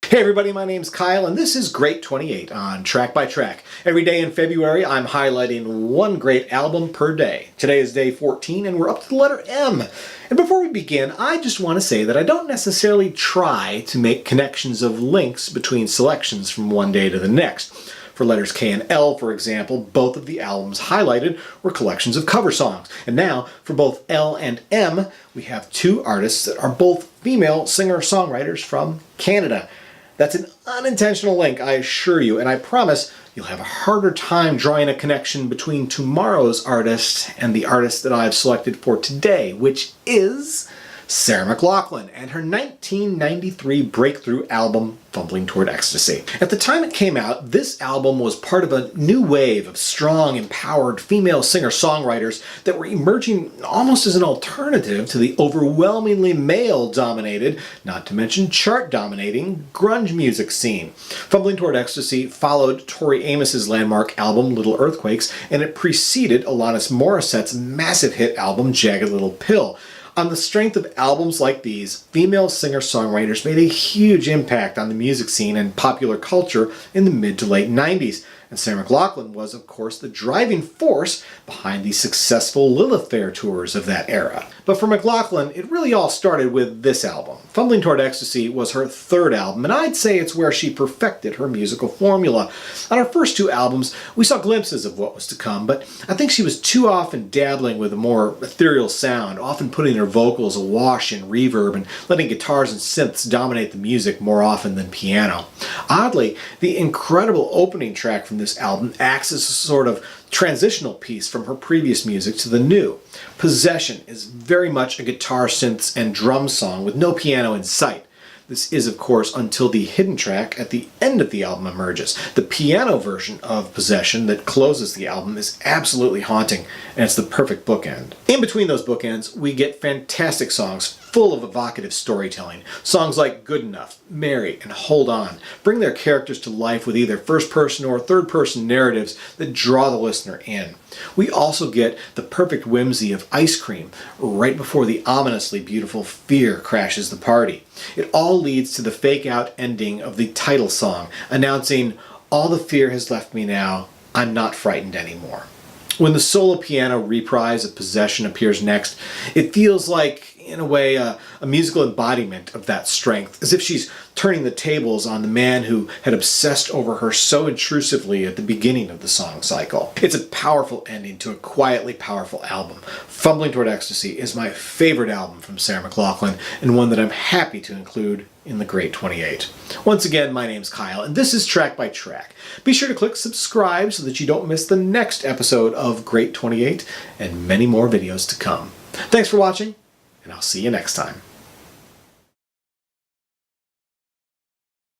Hey everybody, my name's Kyle and this is Great 28 on Track by Track. Every day in February I'm highlighting one great album per day. Today is day 14 and we're up to the letter M. And before we begin, I just want to say that I don't necessarily try to make connections of links between selections from one day to the next. For letters K and L, for example, both of the albums highlighted were collections of cover songs. And now, for both L and M, we have two artists that are both female singer-songwriters from Canada. That's an unintentional link, I assure you, and I promise you'll have a harder time drawing a connection between tomorrow's artist and the artist that I've selected for today, which is Sarah McLachlan and her 1993 breakthrough album, Fumbling Toward Ecstasy. At the time it came out, this album was part of a new wave of strong, empowered female singer-songwriters that were emerging almost as an alternative to the overwhelmingly male-dominated, not to mention chart-dominating, grunge music scene. Fumbling Toward Ecstasy followed Tori Amos's landmark album, Little Earthquakes, and it preceded Alanis Morissette's massive hit album, Jagged Little Pill. On the strength of albums like these, female singer-songwriters made a huge impact on the music scene and popular culture in the mid to late 90s. And Sarah McLachlan was, of course, the driving force behind the successful Lilith Fair tours of that era. But for McLachlan, it really all started with this album. Fumbling Toward Ecstasy was her third album, and I'd say it's where she perfected her musical formula. On her first two albums, we saw glimpses of what was to come, but I think she was too often dabbling with a more ethereal sound, often putting her vocals awash in reverb and letting guitars and synths dominate the music more often than piano. Oddly, the incredible opening track from this album acts as a sort of transitional piece from her previous music to the new. Possession is very much a guitar, synths, and drum song with no piano in sight. This is, of course, until the hidden track at the end of the album emerges. The piano version of Possession that closes the album is absolutely haunting, and it's the perfect bookend. In between those bookends, we get fantastic songs full of evocative storytelling. Songs like Good Enough, Mary, and Hold On bring their characters to life with either first-person or third-person narratives that draw the listener in. We also get the perfect whimsy of Ice Cream right before the ominously beautiful Fear crashes the party. It all leads to the fake-out ending of the title song, announcing, "All the fear has left me now, I'm not frightened anymore." When the solo piano reprise of Possession appears next, it feels like, in a way, a musical embodiment of that strength, as if she's turning the tables on the man who had obsessed over her so intrusively at the beginning of the song cycle. It's a powerful ending to a quietly powerful album. Fumbling Toward Ecstasy is my favorite album from Sarah McLachlan, and one that I'm happy to include in the Great 28. Once again, my name's Kyle, and this is Track by Track. Be sure to click subscribe so that you don't miss the next episode of Great 28 and many more videos to come. Thanks for watching, and I'll see you next time.